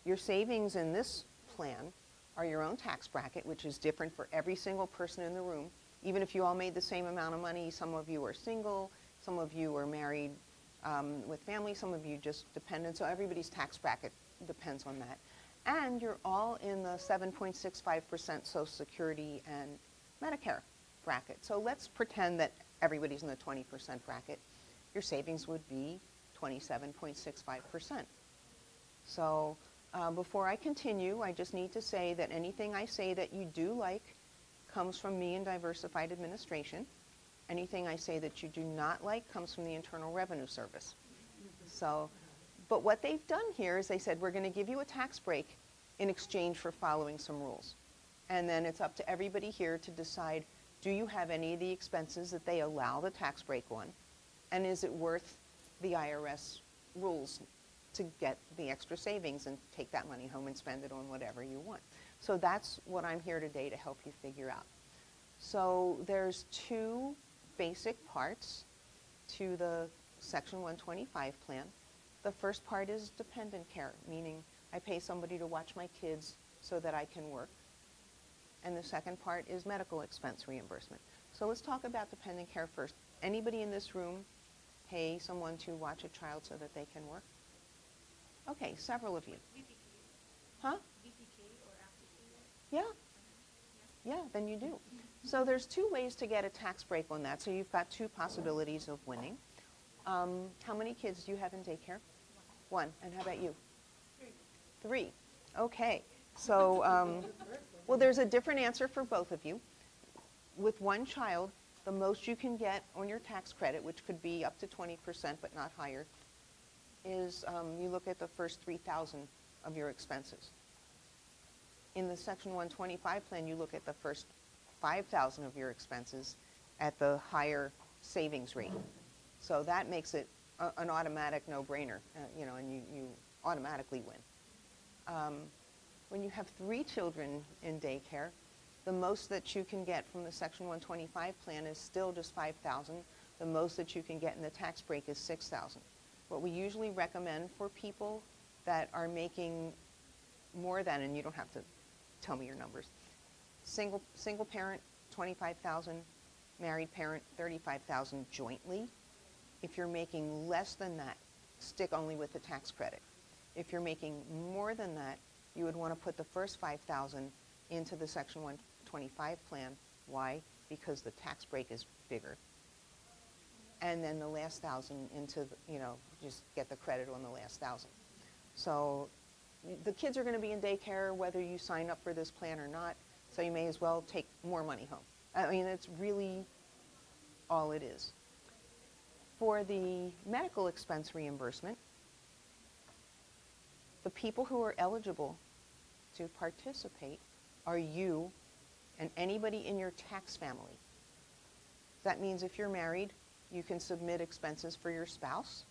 Your savings in this plan are your own tax bracket, which is different for every single person in the room. Even if you all made the same amount of money, some of you are single, some of you are married with family, some of you just dependent. So everybody's tax bracket depends on that. And you're all in the 7.65% Social Security and Medicare bracket. So let's pretend that everybody's in the 20% bracket. Your savings would be 27.65%. So before I continue, I just need to say that anything I say that you do like comes from me in Diversified Administration. Anything I say that you do not like comes from the Internal Revenue Service. So, but what they've done here is they said, we're going to give you a tax break in exchange for following some rules. And then it's up to everybody here to decide, do you have any of the expenses that they allow the tax break on? And is it worth the IRS rules to get the extra savings and take that money home and spend it on whatever you want? So that's what I'm here today to help you figure out. So there's two basic parts to the Section 125 plan. The first part is dependent care, meaning I pay somebody to watch my kids so that I can work. And the second part is medical expense reimbursement. So let's talk about dependent care first. Anybody in this room pay someone to watch a child so that they can work? Okay, several of you. Huh? Yeah. Yeah, then you do. So there's two ways to get a tax break on that. So you've got two possibilities of winning. How many kids do you have in daycare? One. And how about you? Three. Okay. So, well, there's a different answer for both of you. With one child, the most you can get on your tax credit, which could be up to 20% but not higher, is you look at the first $3,000 of your expenses. In the Section 125 plan, you look at the first $5,000 of your expenses at the higher savings rate. So that makes it an automatic no-brainer, and you automatically win. When you have 3 children in daycare, the most that you can get from the Section 125 plan is still just $5,000. The most that you can get in the tax break is $6,000. What we usually recommend for people that are making more than, and you don't have to tell me your numbers, single parent, $25,000, married parent, $35,000 jointly. If you're making less than that, stick only with the tax credit. If you're making more than that, you would want to put the first $5,000 into the Section 125 plan. Why? Because the tax break is bigger. And then the last $1,000 into, just get the credit on the last $1,000. So the kids are going to be in daycare whether you sign up for this plan or not, so you may as well take more money home. I mean, that's really all it is. For the medical expense reimbursement, the people who are eligible to participate are you and anybody in your tax family. That means if you're married, you can submit expenses for your spouse.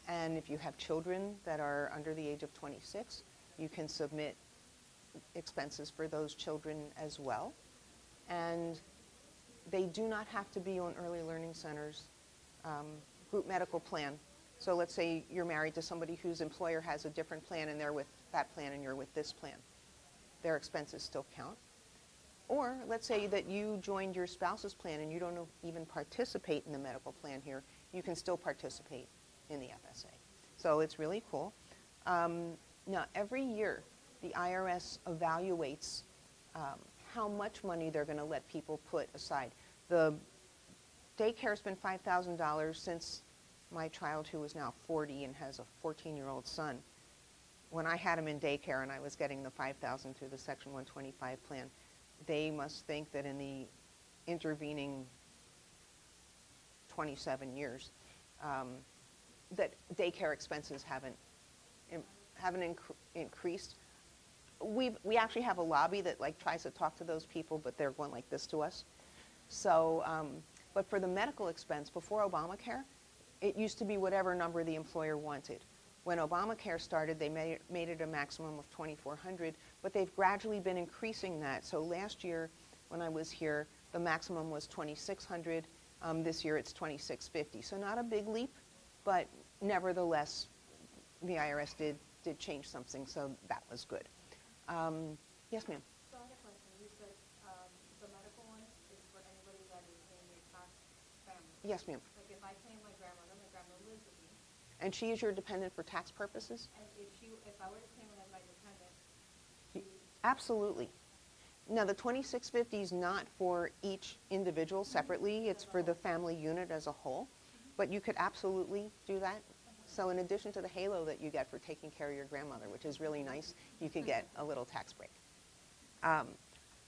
And if you have children that are under the age of 26, you can submit expenses for those children as well. And they do not have to be on Early Learning Center's group medical plan. So let's say you're married to somebody whose employer has a different plan and they're with that plan and you're with this plan. Their expenses still count. Or let's say that you joined your spouse's plan and you don't even participate in the medical plan here. You can still participate in the FSA. So it's really cool. Now, every year, the IRS evaluates how much money they're going to let people put aside. The daycare's been $5,000 since my child, who is now 40 and has a 14-year-old son. When I had him in daycare and I was getting the $5,000 through the Section 125 plan, they must think that in the intervening 27 years, that daycare expenses haven't increased. We actually have a lobby that tries to talk to those people, but they're going like this to us. So, but for the medical expense, before Obamacare, it used to be whatever number the employer wanted. When Obamacare started, they made it a maximum of $2,400, but they've gradually been increasing that. So last year, when I was here, the maximum was $2,600. This year, it's $2,650. So not a big leap, but nevertheless, the IRS did did change something, so that was good. Yes, ma'am. So I had a question. You said the medical one is for anybody that is in your tax family. Yes, ma'am. Like if I claim my grandmother lives with me, And she is your dependent for tax purposes? and if I were to claim her as my dependent, Absolutely. Now, the 2650 is not for each individual separately. It's for the family unit as a whole. But you could absolutely do that. So in addition to the halo that you get for taking care of your grandmother, which is really nice, you could get a little tax break.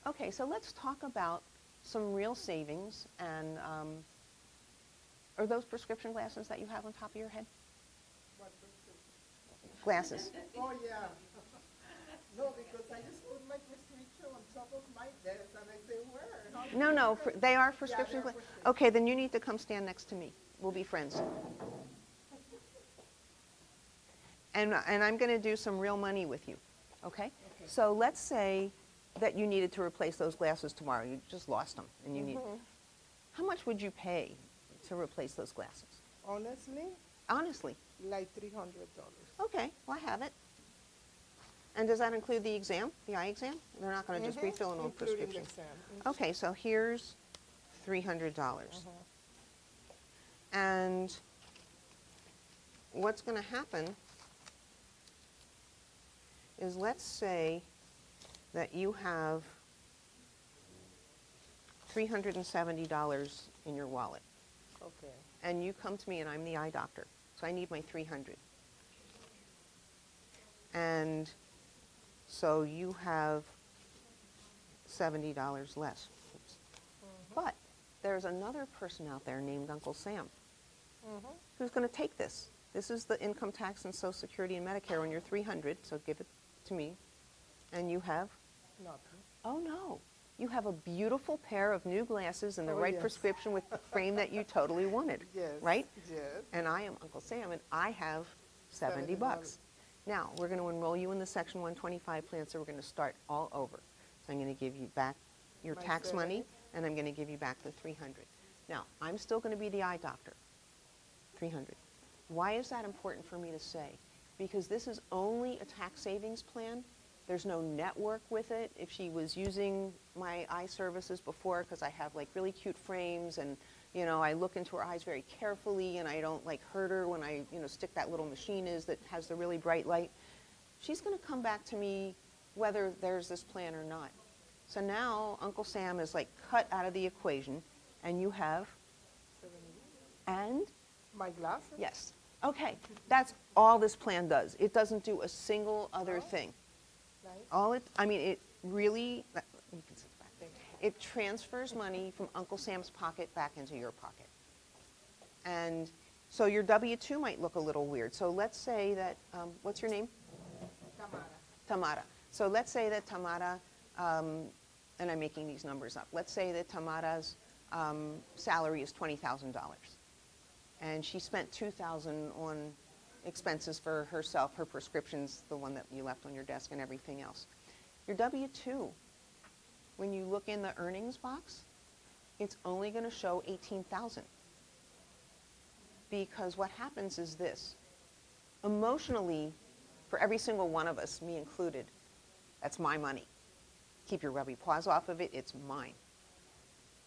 Okay, so let's talk about some real savings. And are those prescription glasses that you have on top of your head? What prescription? Glasses. Oh, yeah. No, because I just put my prescription on top of my desk and I say, where? No, they are prescription they're glasses. prescription. Okay, then you need to come stand next to me. We'll be friends. And I'm going to do some real money with you, okay? So let's say that you needed to replace those glasses tomorrow. You just lost them, and you need. How much would you pay to replace those glasses? Honestly, Honestly. like $300. Okay, well, I have it. And does that include the exam, the eye exam? They're not going to just refill an old Including the prescription. exam. Okay, so here's $300. And what's going to happen is, let's say that you have $370 in your wallet, Okay. and you come to me and I'm the eye doctor, so I need my 300. And so you have $70 less. Oops. But there's another person out there named Uncle Sam who's going to take this. This is the income tax and Social Security and Medicare on your 300, so give it to me. And you have, Nothing. oh no, you have a beautiful pair of new glasses and the Oh, right yes. prescription with the frame that you totally wanted, Yes. right? Yes. And I am Uncle Sam, and I have 70 bucks. Now, we're going to enroll you in the Section 125 plan, so we're going to start all over. So I'm going to give you back your My tax money, 70. and I'm going to give you back the 300. Now, I'm still going to be the eye doctor, 300. Why is that important for me to say? Because this is only a tax savings plan. There's no network with it. If she was using my eye services before, because I have like really cute frames, and you know, I look into her eyes very carefully, and I don't like hurt her when I, you know, stick that little machine that has the really bright light. She's going to come back to me whether there's this plan or not. So now Uncle Sam is like cut out of the equation, and you have, 70. and My glasses? yes. Okay, that's all this plan does. It doesn't do a single other Oh. thing. Nice. It really, you can sit back there. It transfers money from Uncle Sam's pocket back into your pocket. And so your W-2 might look a little weird. So let's say that, what's your name? Tamara. Tamara. So let's say that Tamara, and I'm making these numbers up. Let's say that Tamara's salary is $20,000. And she spent $2,000 on expenses for herself, her prescriptions, the one that you left on your desk, and everything else. Your W-2, when you look in the earnings box, it's only going to show $18,000. Because what happens is this. Emotionally, for every single one of us, me included, that's my money. Keep your rubby paws off of it, it's mine.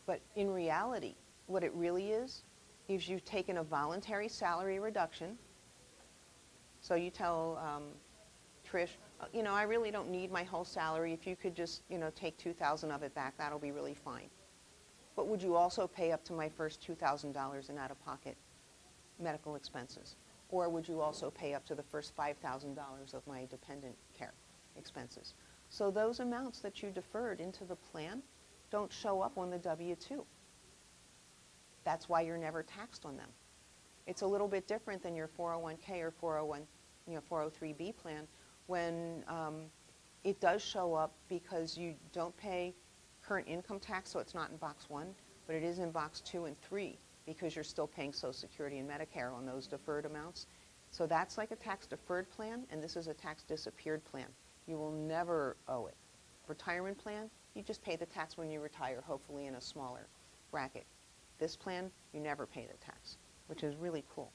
But in reality, what it really is you've taken a voluntary salary reduction. So you tell Trish, you know, I really don't need my whole salary. If you could just, you know, take $2,000 of it back, that'll be really fine. But would you also pay up to my first $2,000 in out-of-pocket medical expenses? Or would you also pay up to the first $5,000 of my dependent care expenses? So those amounts that you deferred into the plan don't show up on the W-2. That's why you're never taxed on them. It's a little bit different than your 401k or 403b plan when it does show up because you don't pay current income tax, so it's not in box 1, but it is in box 2 and 3 because you're still paying Social Security and Medicare on those deferred amounts. So that's like a tax deferred plan, and this is a tax disappeared plan. You will never owe it. Retirement plan, you just pay the tax when you retire, hopefully in a smaller bracket. This plan, you never pay the tax, which is really cool.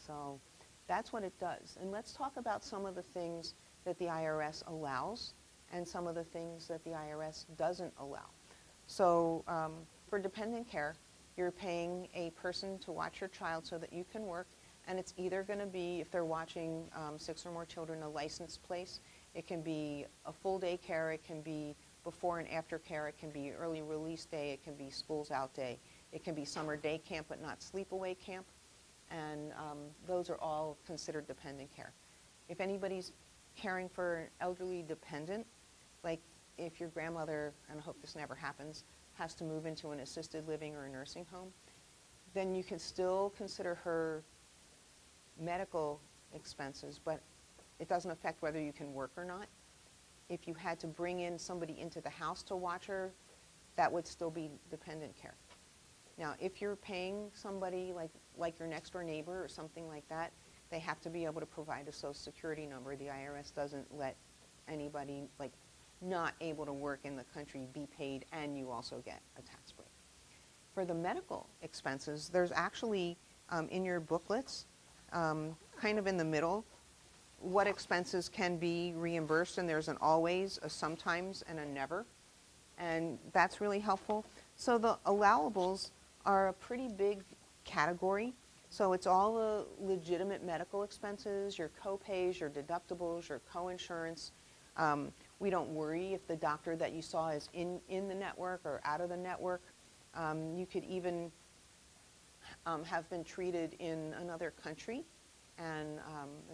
So That's what it does. And let's talk about some of the things that the IRS allows and some of the things that the IRS doesn't allow. So for dependent care, you're paying a person to watch your child so that you can work, and it's either going to be, if they're watching 6 or more children, a licensed place. It can be a full day care, it can be before and after care, it can be early release day, it can be schools out day, it can be summer day camp but not sleepaway camp, and those are all considered dependent care. If anybody's caring for an elderly dependent, like if your grandmother, and I hope this never happens, has to move into an assisted living or a nursing home, then you can still consider her medical expenses, but it doesn't affect whether you can work or not. If you had to bring in somebody into the house to watch her, that would still be dependent care. Now, if you're paying somebody like your next door neighbor or something like that, they have to be able to provide a social security number. The IRS doesn't let anybody not able to work in the country be paid, and you also get a tax break. For the medical expenses, there's actually in your booklets, kind of in the middle, what expenses can be reimbursed, and there's an always, a sometimes, and a never, and that's really helpful. So the allowables are a pretty big category. So it's all the legitimate medical expenses, your co-pays, your deductibles, your co-insurance. We don't worry if the doctor that you saw is in the network or out of the network. You could even have been treated in another country, and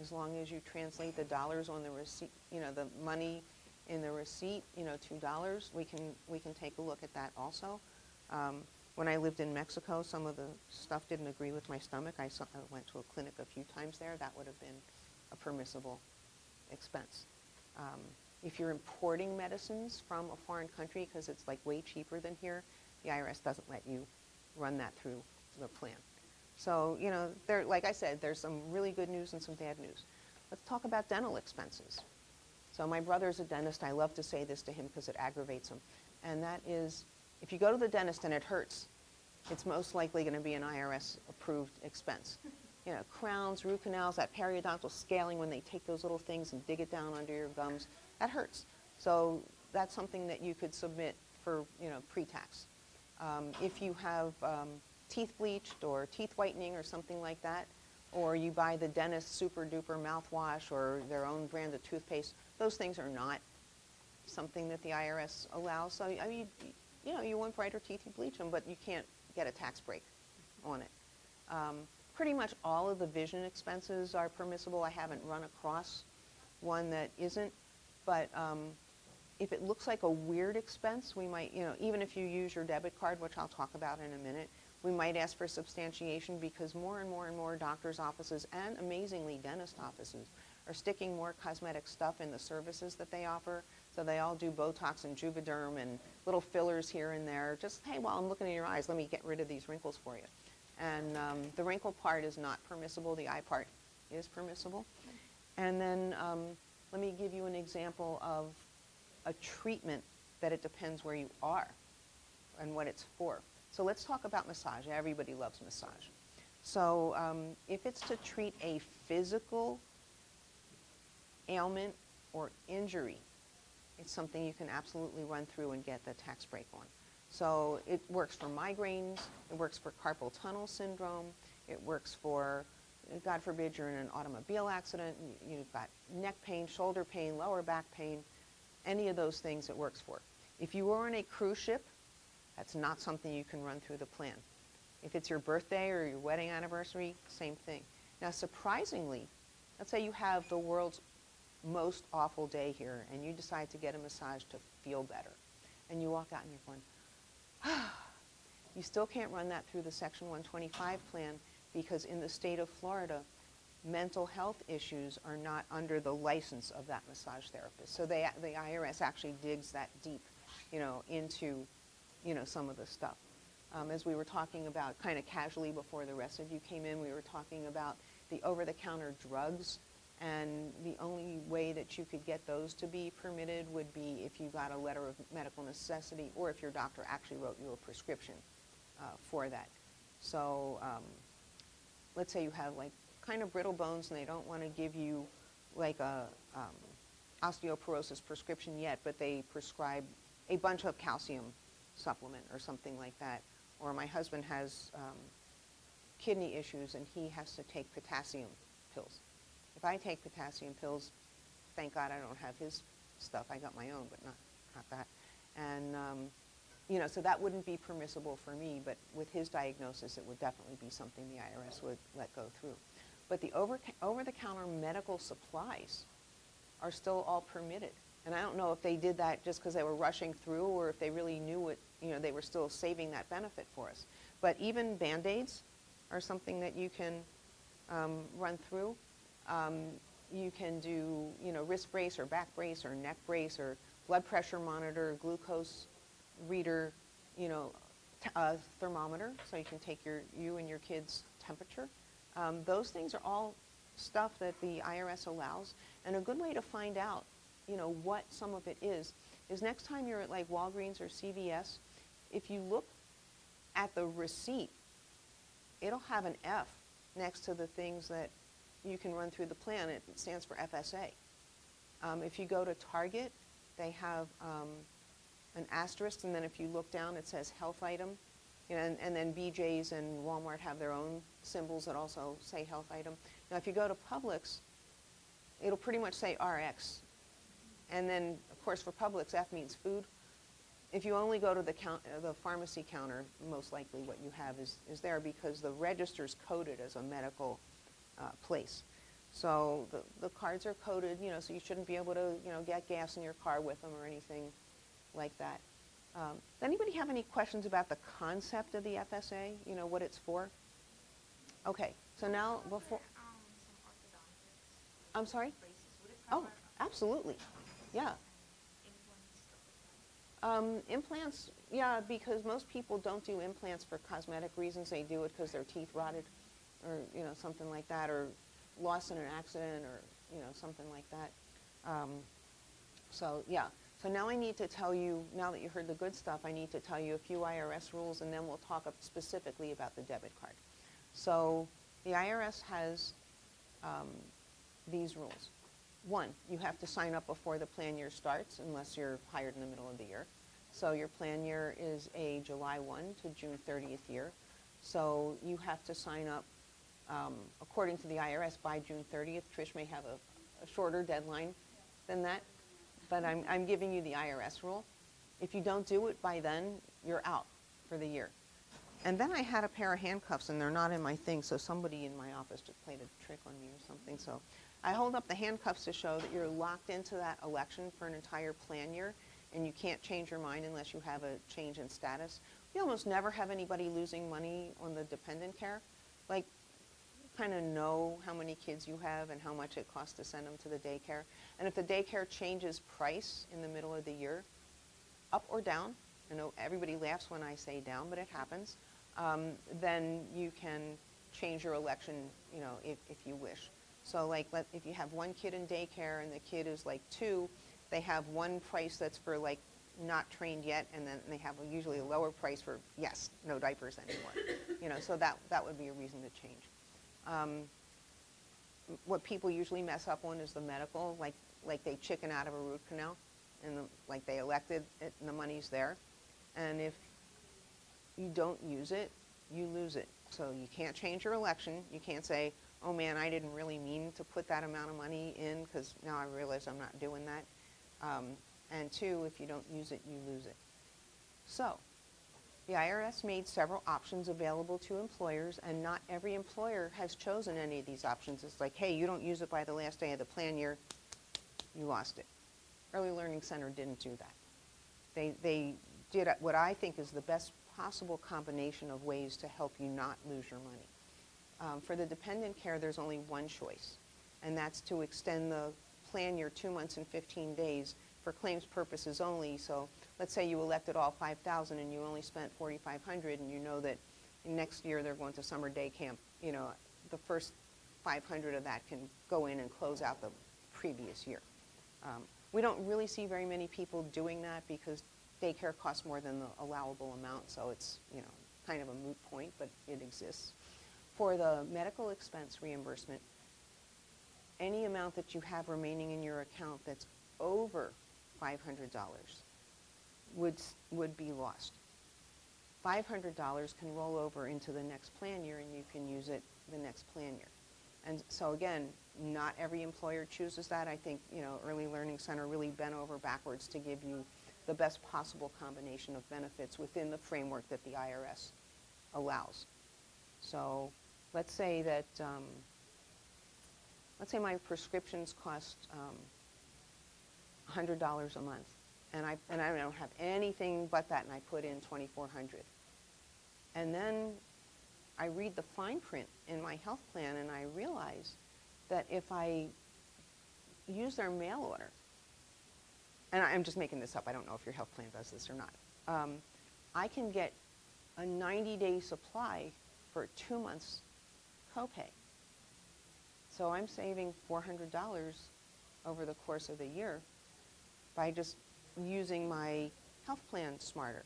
as long as you translate the dollars on the receipt, the money in the receipt, $2, we can take a look at that also. When I lived in Mexico, some of the stuff didn't agree with my stomach. I went to a clinic a few times there. That would have been a permissible expense. If you're importing medicines from a foreign country, because it's way cheaper than here, the IRS doesn't let you run that through the plan. So, like I said, there's some really good news and some bad news. Let's talk about dental expenses. So my brother's a dentist. I love to say this to him because it aggravates him. And that is, if you go to the dentist and it hurts, it's most likely going to be an IRS-approved expense. Crowns, root canals, that periodontal scaling, when they take those little things and dig it down under your gums, that hurts. So that's something that you could submit for, pre-tax. If you have teeth bleached or teeth whitening or something like that, or you buy the dentist's super duper mouthwash or their own brand of toothpaste, those things are not something that the IRS allows. So, you want brighter teeth, you bleach them, but you can't get a tax break on it. Pretty much all of the vision expenses are permissible. I haven't run across one that isn't, but if it looks like a weird expense, we might, even if you use your debit card, which I'll talk about in a minute, we might ask for substantiation, because more and more and more doctors' offices and, amazingly, dentist offices are sticking more cosmetic stuff in the services that they offer. So they all do Botox and Juvederm and little fillers here and there. Just, hey, while I'm looking in your eyes, let me get rid of these wrinkles for you. And the wrinkle part is not permissible. The eye part is permissible. And then let me give you an example of a treatment that it depends where you are and what it's for. So let's talk about massage. Everybody loves massage. So if it's to treat a physical ailment or injury, it's something you can absolutely run through and get the tax break on. So it works for migraines, it works for carpal tunnel syndrome, it works for, God forbid, you're in an automobile accident, you've got neck pain, shoulder pain, lower back pain, any of those things it works for. If you are on a cruise ship, that's not something you can run through the plan. If it's your birthday or your wedding anniversary, same thing. Now, surprisingly, let's say you have the world's most awful day here and you decide to get a massage to feel better. And you walk out and you're going, you still can't run that through the Section 125 plan, because in the state of Florida, mental health issues are not under the license of that massage therapist. So the IRS actually digs that deep, into, some of the stuff. As we were talking about kind of casually before the rest of you came in, we were talking about the over-the-counter drugs, and the only way that you could get those to be permitted would be if you got a letter of medical necessity, or if your doctor actually wrote you a prescription for that. So let's say you have kind of brittle bones and they don't want to give you like a osteoporosis prescription yet, but they prescribe a bunch of calcium supplement or something like that. Or my husband has kidney issues and he has to take potassium pills. If I take potassium pills, thank God I don't have his stuff. I got my own, but not that. And, so that wouldn't be permissible for me, but with his diagnosis, it would definitely be something the IRS would let go through. But the over-the-counter medical supplies are still all permitted. And I don't know if they did that just because they were rushing through or if they really knew it, they were still saving that benefit for us. But even Band-Aids are something that you can run through. You can do, wrist brace or back brace or neck brace or blood pressure monitor, glucose reader, thermometer, so you can take you and your kids' temperature. Those things are all stuff that the IRS allows. And a good way to find out, what some of it is next time you're at like Walgreens or CVS, if you look at the receipt, it'll have an F next to the things that you can run through the plan. It stands for FSA. If you go to Target, they have an asterisk, and then if you look down, it says health item. And then BJ's and Walmart have their own symbols that also say health item. Now, if you go to Publix, it'll pretty much say RX. And then, of course, for Publix, F means food. If you only go to the pharmacy counter, most likely what you have is there because the register's coded as a medical place. So the cards are coded, so you shouldn't be able to, get gas in your car with them or anything like that. Does anybody have any questions about the concept of the FSA, what it's for? Okay, so now before... Some orthodontics. I'm sorry? Braces. Would it Oh, cover absolutely, yeah. implants, stuff like that? Implants, yeah, because most people don't do implants for cosmetic reasons. They do it because their teeth rotted or, something like that, or lost in an accident or, something like that. So, yeah. So now I need to tell you, now that you heard the good stuff, I need to tell you a few IRS rules, and then we'll talk specifically about the debit card. So the IRS has these rules. One, you have to sign up before the plan year starts unless you're hired in the middle of the year. So your plan year is a July 1 to June 30th year. So you have to sign up according to the IRS by June 30th. Trish may have a shorter deadline than that, but I'm giving you the IRS rule. If you don't do it by then, you're out for the year. And then I had a pair of handcuffs, and they're not in my thing, so somebody in my office just played a trick on me or something. So I hold up the handcuffs to show that you're locked into that election for an entire plan year, and you can't change your mind unless you have a change in status. We almost never have anybody losing money on the dependent care. Like, kind of know how many kids you have and how much it costs to send them to the daycare. And if the daycare changes price in the middle of the year, up or down, I know everybody laughs when I say down, but it happens, then you can change your election, if you wish. So like if you have one kid in daycare and the kid is like 2, they have one price that's for like not trained yet, and then they have usually a lower price for, yes, no diapers anymore. So that would be a reason to change. What people usually mess up on is the medical, like they chicken out of a root canal, and like they elected it and the money's there. And if you don't use it, you lose it. So you can't change your election. You can't say, oh man, I didn't really mean to put that amount of money in because now I realize I'm not doing that. And 2, if you don't use it, you lose it. So the IRS made several options available to employers, and not every employer has chosen any of these options. It's like, hey, you don't use it by the last day of the plan year, you lost it. Early Learning Center didn't do that. They did what I think is the best possible combination of ways to help you not lose your money. For the dependent care, there's only one choice, and that's to extend the plan year 2 months and 15 days for claims purposes only. So let's say you elected all 5,000 and you only spent 4,500, and you know that next year they're going to summer day camp. The first 500 of that can go in and close out the previous year. We don't really see very many people doing that because daycare costs more than the allowable amount, so it's kind of a moot point, but it exists. For the medical expense reimbursement, any amount that you have remaining in your account that's over $500 would be lost. $500 can roll over into the next plan year, and you can use it the next plan year. And so again, not every employer chooses that. I think, Early Learning Center really bent over backwards to give you the best possible combination of benefits within the framework that the IRS allows. So let's say that, let's say my prescriptions cost $100 a month, and I don't have anything but that, and I put in $2,400. And then I read the fine print in my health plan, and I realize that if I use their mail order, and I'm just making this up, I don't know if your health plan does this or not, I can get a 90-day supply for 2 months copay. So I'm saving $400 over the course of the year by just using my health plan smarter.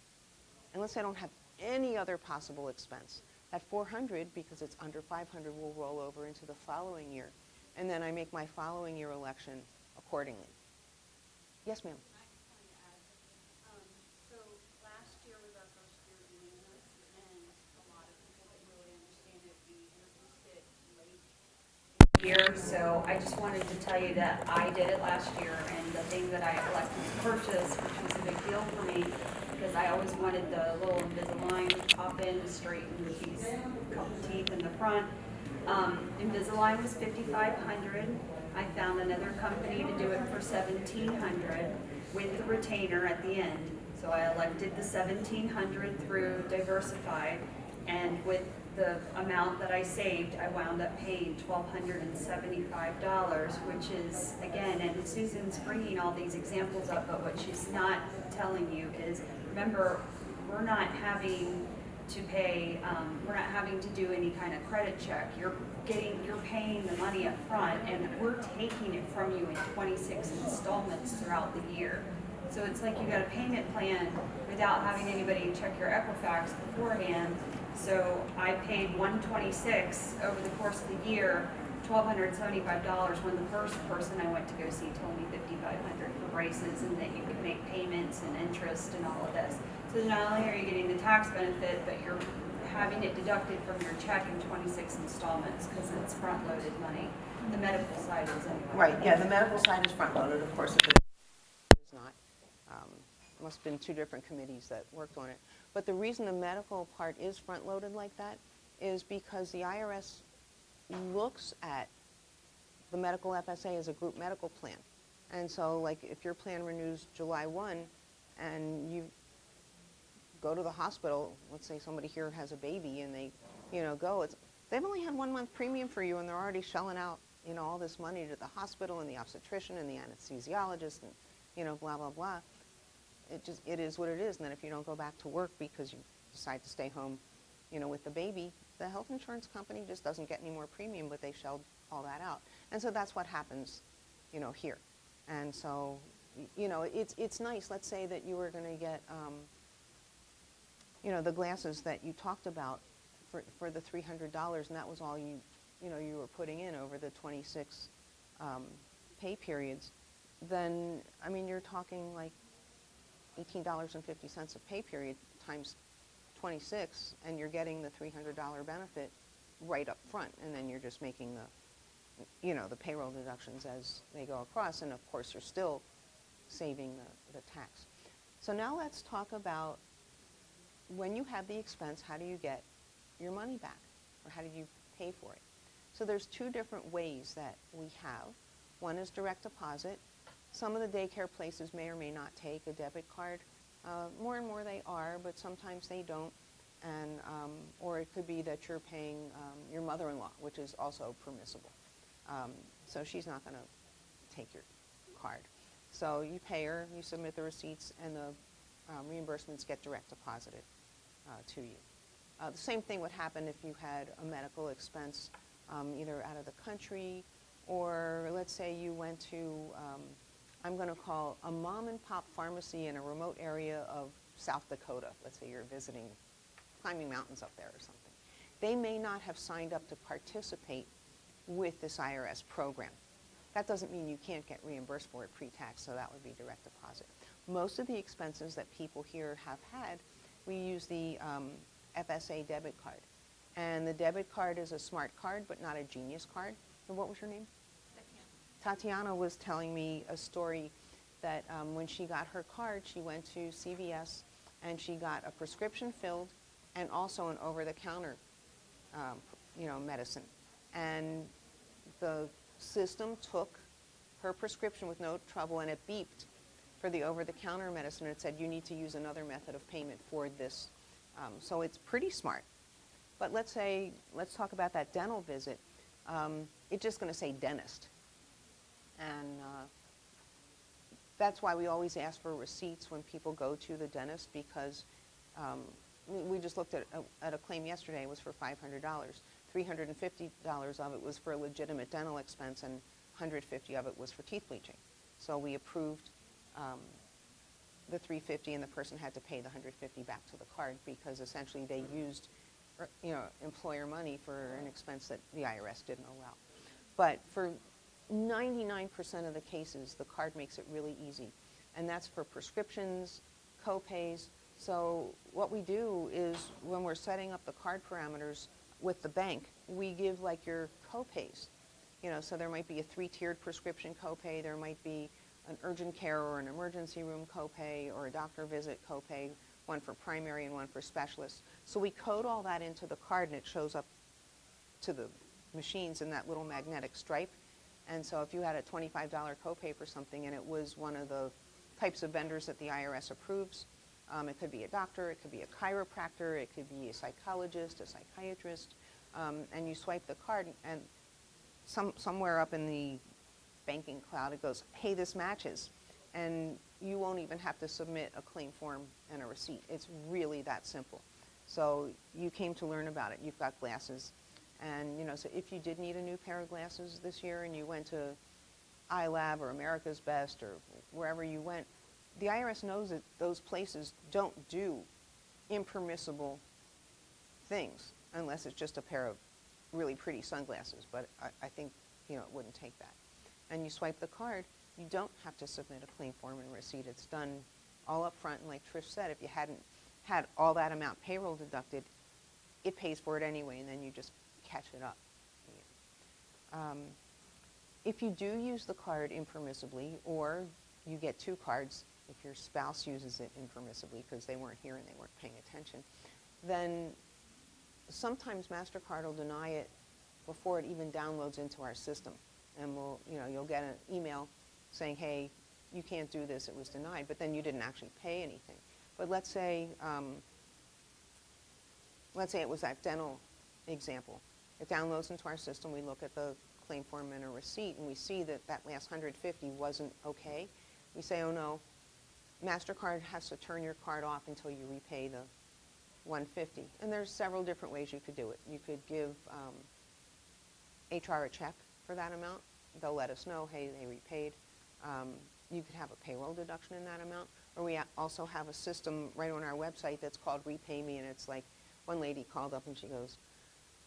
And let's say I don't have any other possible expense. That $400, because it's under $500, will roll over into the following year. And then I make my following year election accordingly. Yes, ma'am. I just wanted to add something. So last year was our first year doing this, and a lot of people didn't really understand it. We introduced it late in the year, so I just wanted to tell you that I did it last year, and the thing that I elected to purchase, which was a big deal for me, because I always wanted the little Invisalign to pop in to straighten these couple teeth in the front. Invisalign was $5,500. I found another company to do it for $1,700 with the retainer at the end. So I elected the $1,700 through Diversified, and with the amount that I saved, I wound up paying $1,275, which is, again, and Susan's bringing all these examples up, but what she's not telling you is, remember, we're not having to pay, we're not having to do any kind of credit check. You're paying the money up front, and we're taking it from you in 26 installments throughout the year. So it's like you got a payment plan without having anybody check your Equifax beforehand. So I paid $126 over the course of the year, $1,275, when the first person I went to go see told me $5,500 for braces, and that you could make payments and interest and all of this. So not only are you getting the tax benefit, but you're having it deducted from your check in 26 installments because it's front-loaded money. The medical side is anyway. Right, yeah, the medical side is front-loaded, of course, if it is not. It must have been 2 different committees that worked on it. But the reason the medical part is front-loaded like that is because the IRS looks at the medical FSA as a group medical plan. And so, like, if your plan renews July 1 and you go to the hospital, let's say somebody here has a baby and they, they've only had 1 month premium for you, and they're already shelling out, all this money to the hospital and the obstetrician and the anesthesiologist and, blah, blah, blah. It is what it is. And then if you don't go back to work because you decide to stay home, with the baby, the health insurance company just doesn't get any more premium, but they shelled all that out. And so that's what happens, here. And so, it's nice. Let's say that you were going to get, the glasses that you talked about for the $300, and that was all you were putting in over the 26 pay periods. Then, you're talking like $18.50 a pay period times 26, and you're getting the $300 benefit right up front, and then you're just making the payroll deductions as they go across, and of course you're still saving the tax. So now let's talk about when you have the expense, how do you get your money back, or how do you pay for it? So there's 2 different ways that we have. One is direct deposit. Some of the daycare places may or may not take a debit card. More and more they are, but sometimes they don't. And or it could be that you're paying your mother-in-law, which is also permissible. So she's not going to take your card. So you pay her, you submit the receipts, and the reimbursements get direct deposited to you. The same thing would happen if you had a medical expense either out of the country, or let's say you went to I'm going to call a mom and pop pharmacy in a remote area of South Dakota. Let's say you're visiting, climbing mountains up there or something. they may not have signed up to participate with this IRS program. That doesn't mean you can't get reimbursed for it pre-tax, so that would be direct deposit. Most of the expenses that people here have had, we use the FSA debit card. And the debit card is a smart card, but not a genius card. And what was your name? Tatiana was telling me a story that when she got her card, she went to CVS and she got a prescription filled and also an over-the-counter medicine. And the system took her prescription with no trouble, and it beeped for the over-the-counter medicine. It said, you need to use another method of payment for this. So it's pretty smart. But let's talk about that dental visit. It's just going to say dentist. And that's why we always ask for receipts when people go to the dentist, because we just looked at a claim yesterday. It was for $500. $350 of it was for a legitimate dental expense, and $150 of it was for teeth bleaching. So we approved the $350, and the person had to pay the $150 back to the card, because essentially they used employer money for an expense that the IRS didn't allow. But for 99% of the cases, the card makes it really easy. And that's for prescriptions, co-pays. So what we do is when we're setting up the card parameters with the bank, we give like your co-pays. So there might be a 3-tiered prescription co-pay, there might be an urgent care or an emergency room co-pay, or a doctor visit co-pay, one for primary and one for specialists. So we code all that into the card, and it shows up to the machines in that little magnetic stripe. And so if you had a $25 copay for something and it was one of the types of vendors that the IRS approves, it could be a doctor, it could be a chiropractor, it could be a psychologist, a psychiatrist, and you swipe the card, and somewhere up in the banking cloud it goes, hey, this matches. And you won't even have to submit a claim form and a receipt. It's really that simple. So you came to learn about it. You've got glasses. And, so if you did need a new pair of glasses this year and you went to iLab or America's Best or wherever you went, the IRS knows that those places don't do impermissible things unless it's just a pair of really pretty sunglasses. But I think, it wouldn't take that. And you swipe the card, you don't have to submit a claim form and receipt. It's done all up front. And like Trish said, if you hadn't had all that amount payroll deducted, it pays for it anyway, and then you just catch it up. If you do use the card impermissibly, or you get 2 cards, if your spouse uses it impermissibly because they weren't here and they weren't paying attention, then sometimes MasterCard will deny it before it even downloads into our system. And you'll get an email saying, hey, you can't do this, it was denied, but then you didn't actually pay anything. But let's say it was that dental example. It downloads into our system, we look at the claim form and a receipt, and we see that that last $150 wasn't okay. We say, oh no, MasterCard has to turn your card off until you repay the $150. And there's several different ways you could do it. You could give HR a check for that amount. They'll let us know, hey, they repaid. You could have a payroll deduction in that amount. Or we also have a system right on our website that's called Repay Me, and it's like, one lady called up and she goes,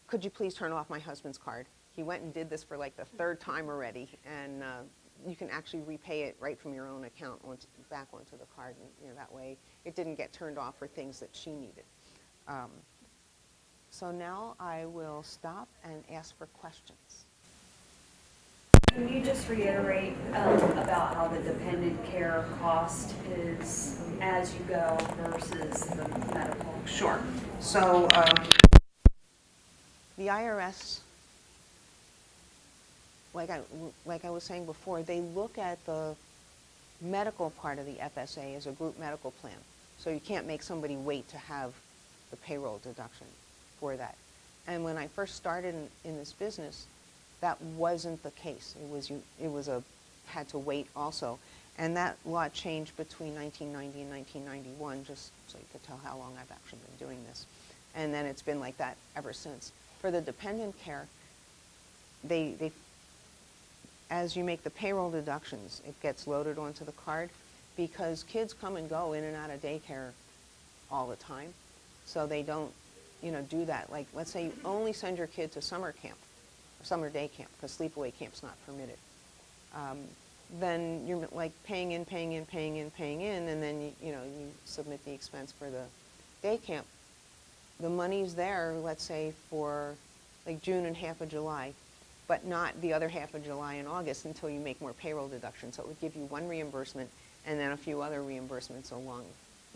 could you please turn off my husband's card? He went and did this for like the 3rd time already, and you can actually repay it right from your own account back onto the card, and that way it didn't get turned off for things that she needed. So now I will stop and ask for questions. Can you just reiterate about how the dependent care cost is as you go versus the medical? Sure. So the IRS, like I was saying before, they look at the medical part of the FSA as a group medical plan. So you can't make somebody wait to have the payroll deduction for that. And when I first started in this business, that wasn't the case. It was had to wait also. And that law changed between 1990 and 1991, just so you could tell how long I've actually been doing this. And then it's been like that ever since. For the dependent care, they as you make the payroll deductions, it gets loaded onto the card, because kids come and go in and out of daycare all the time. So they don't do that. Like, let's say you only send your kid to summer camp, or summer day camp, because sleepaway camp's not permitted. Then you're like paying in, and then you submit the expense for the day camp. The money's there, let's say, for like June and half of July, but not the other half of July and August until you make more payroll deductions. So it would give you one reimbursement and then a few other reimbursements along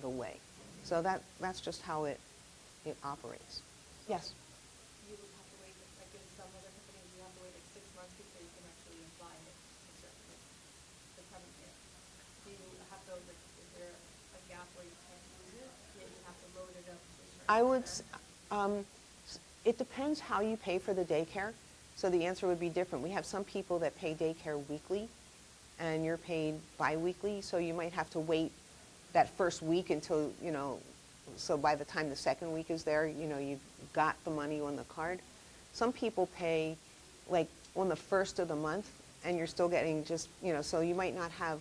the way. So that's just how it operates. Yes? You would have to wait, like in some other companies, you have to wait like 6 months before you can actually apply it to certain dependent care. Do you have to, like, is there a gap where you can't use it, yet you have to load it up to a certain I would, amount? it depends how you pay for the daycare. So the answer would be different. We have some people that pay daycare weekly, and you're paid bi-weekly, so you might have to wait that first week until, so by the time the second week is there, you've got the money on the card. Some people pay like on the first of the month, and you're still getting just, so you might not have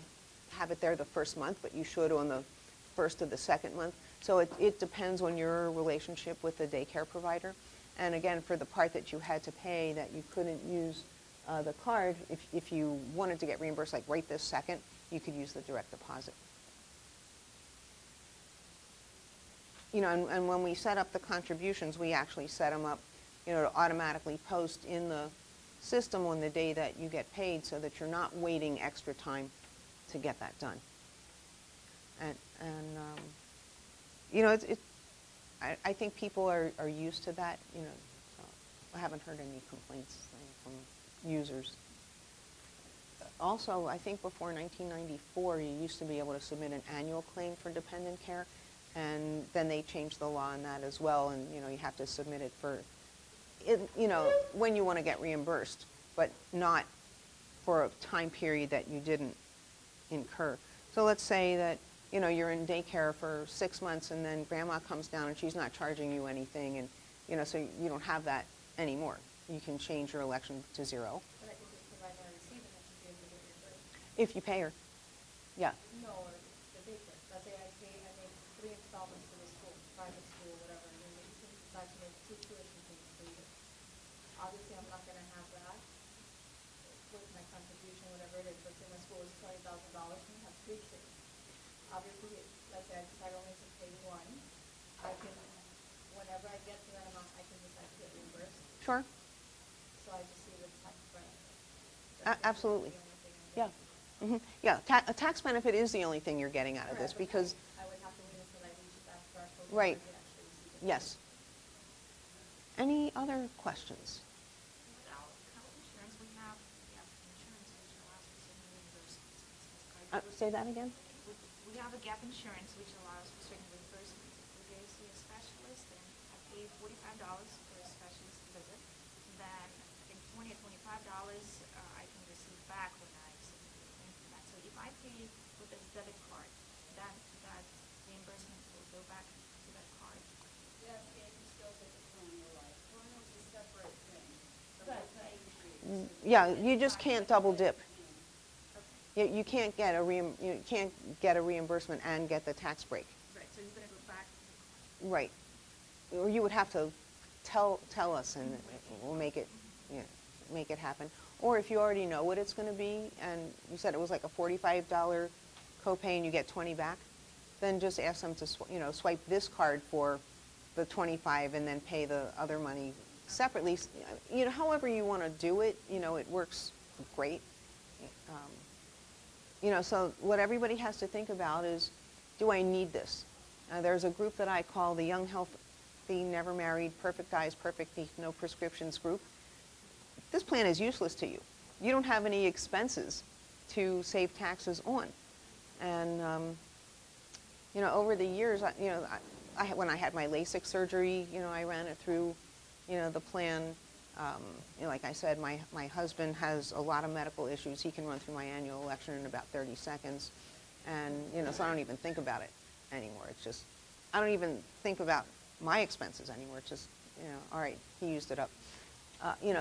it there the first month, but you should on the first of the second month. So it depends on your relationship with the daycare provider. And again, for the part that you had to pay that you couldn't use the card, if you wanted to get reimbursed like right this second, you could use the direct deposit. And when we set up the contributions, we actually set them up, to automatically post in the system on the day that you get paid, so that you're not waiting extra time to get that done. I think people are used to that, so I haven't heard any complaints from users. Also, I think before 1994, you used to be able to submit an annual claim for dependent care, and then they changed the law on that as well, and you have to submit it for, when you want to get reimbursed, but not for a time period that you didn't incur. So let's say that you're in daycare for 6 months, and then grandma comes down and she's not charging you anything, and so you don't have that anymore. You can change your election to 0. But I can just provide my receipt and I should be able to get reimbursed. If you pay her. Yeah. No, the daycare. Let's say I make 3 installments to the school, private school, whatever, and then you can decide to make 2 tuition payments for you. Obviously, I'm not gonna have that with my contribution, whatever it is. Let's say my school is $20,000 and you have 3 kids. Obviously, let's say I decide only to pay 1. I can, whenever I get to that amount, I can decide to get reimbursed. Sure. So I just see the tax benefit. Absolutely. That's the only thing I'm Yeah. getting. Yeah, a tax benefit is the only thing you're getting out of this, Correct, because, I would have to wait until I reach that threshold. Right. before I could actually receive it. yes. Any other questions? Without health insurance, we have gap insurance, which allows for certain reimbursements. Say that again? We have a gap insurance, which allows for certain reimbursements. If we go see a specialist, then I pay $45 for a specialist visit. Then I think $20 or $25 I can receive back when I submit the claim for that. So if I pay with this debit card, that reimbursement will go back to that card. Yes, and you still get the Colonial Life. Colonial is a separate thing. So we're paying for you. Yeah, you just can't double dip. You can't get a reimbursement and get the tax break. Right, so it's going to go back to the card. Right. Or you would have to tell us, and we'll make it happen. Or if you already know what it's going to be, and you said it was like a $45 copay and you get 20 back, then just ask them to swipe this card for the 25 and then pay the other money separately. However you want to do it, it works great. So what everybody has to think about is, do I need this? There's a group that I call the Young, Healthy, Never Married, Perfect Eyes, Perfect Teeth, No Prescriptions group. This plan is useless to you. You don't have any expenses to save taxes on. And, over the years, when I had my LASIK surgery, I ran it through, the plan. Like I said, my husband has a lot of medical issues. He can run through my annual election in about 30 seconds. And, so I don't even think about it anymore. It's just, I don't even think about my expenses anymore. It's just, all right, he used it up.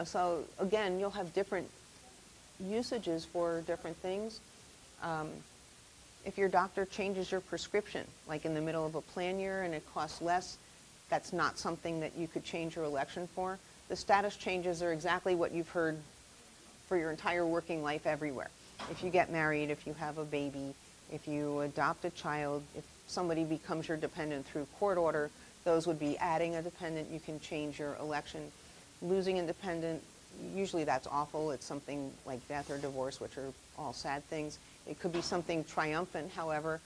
So again, you'll have different usages for different things. If your doctor changes your prescription, like in the middle of a plan year and it costs less, that's not something that you could change your election for. The status changes are exactly what you've heard for your entire working life everywhere. If you get married, if you have a baby, if you adopt a child, if somebody becomes your dependent through court order, those would be adding a dependent. You can change your election. Losing a dependent, usually that's awful. It's something like death or divorce, which are all sad things. It could be something triumphant, however.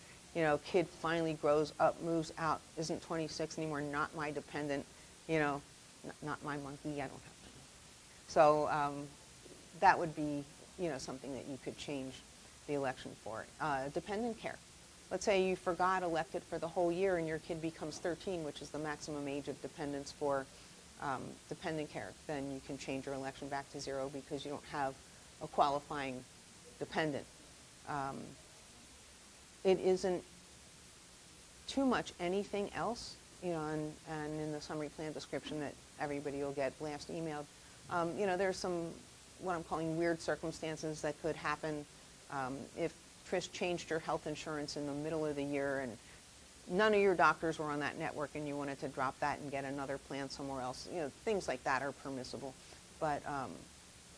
Kid finally grows up, moves out, isn't 26 anymore, not my dependent, not my monkey, I don't have to. So that would be, something that you could change the election for. Dependent care. Let's say you forgot elected for the whole year and your kid becomes 13, which is the maximum age of dependence for dependent care. Then you can change your election back to 0 because you don't have a qualifying dependent. It isn't too much anything else, and in the summary plan description that everybody will get blast emailed, there's some, what I'm calling weird circumstances that could happen if Trish changed your health insurance in the middle of the year and none of your doctors were on that network and you wanted to drop that and get another plan somewhere else. Things like that are permissible. But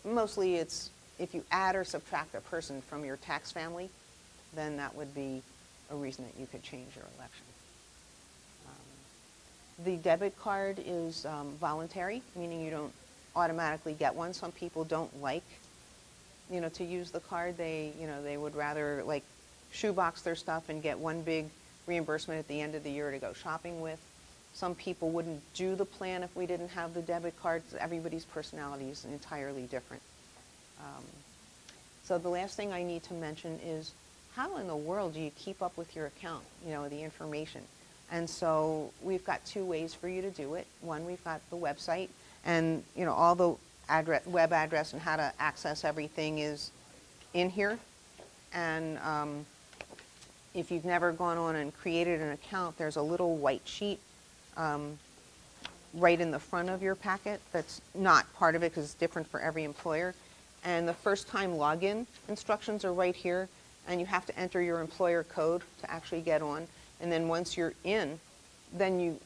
mostly it's if you add or subtract a person from your tax family, then that would be a reason that you could change your election. The debit card is voluntary, meaning you don't automatically get one. Some people don't like, to use the card. They would rather like shoebox their stuff and get one big reimbursement at the end of the year to go shopping with. Some people wouldn't do the plan if we didn't have the debit card. Everybody's personality is entirely different. So the last thing I need to mention is how in the world do you keep up with your account, the information? And so we've got 2 ways for you to do it. One, we've got the website, and all the web address and how to access everything is in here. And if you've never gone on and created an account, there's a little white sheet right in the front of your packet that's not part of it because it's different for every employer. And the first time login instructions are right here, and you have to enter your employer code to actually get on. And then once you're in, then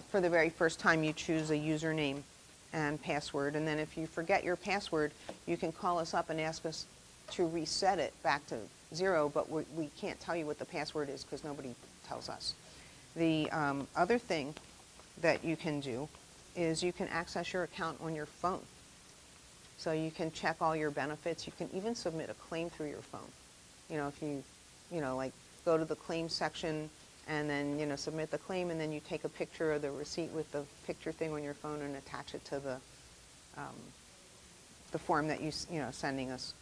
for the very first time, you choose a username and password. And then if you forget your password, you can call us up and ask us to reset it back to 0, but we can't tell you what the password is because nobody tells us. The other thing that you can do is you can access your account on your phone. So you can check all your benefits. You can even submit a claim through your phone. If you, like go to the claim section and then, submit the claim, and then you take a picture of the receipt with the picture thing on your phone and attach it to the form that sending us.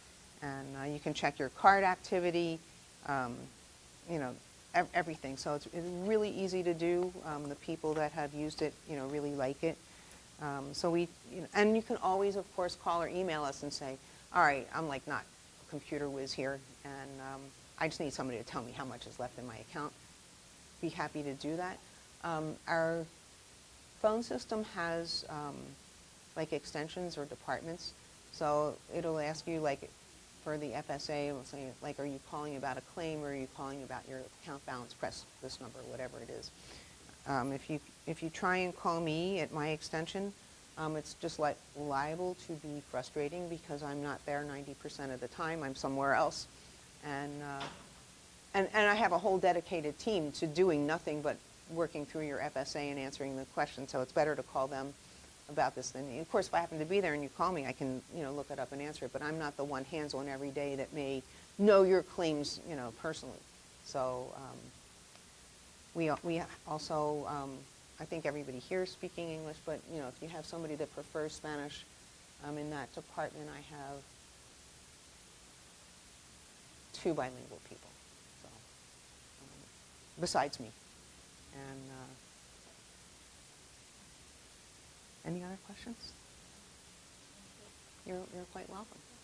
And you can check your card activity, everything. So it's really easy to do. The people that have used it, really like it. So and you can always, of course, call or email us and say, all right, I'm like not a computer whiz here, and I just need somebody to tell me how much is left in my account. Be happy to do that. Our phone system has like extensions or departments. So it'll ask you, like for the FSA, it'll say, like, are you calling about a claim or are you calling about your account balance? Press this number, whatever it is. If you try and call me at my extension, it's just liable to be frustrating because I'm not there 90% of the time. I'm somewhere else. And I have a whole dedicated team to doing nothing but working through your FSA and answering the questions. So it's better to call them about this than me. Of course, if I happen to be there and you call me, I can look it up and answer it. But I'm not the one hands-on every day that may know your claims personally. So we also I think everybody here is speaking English, but if you have somebody that prefers Spanish, in that department I have 2 bilingual people, so besides me. And any other questions? You're quite welcome.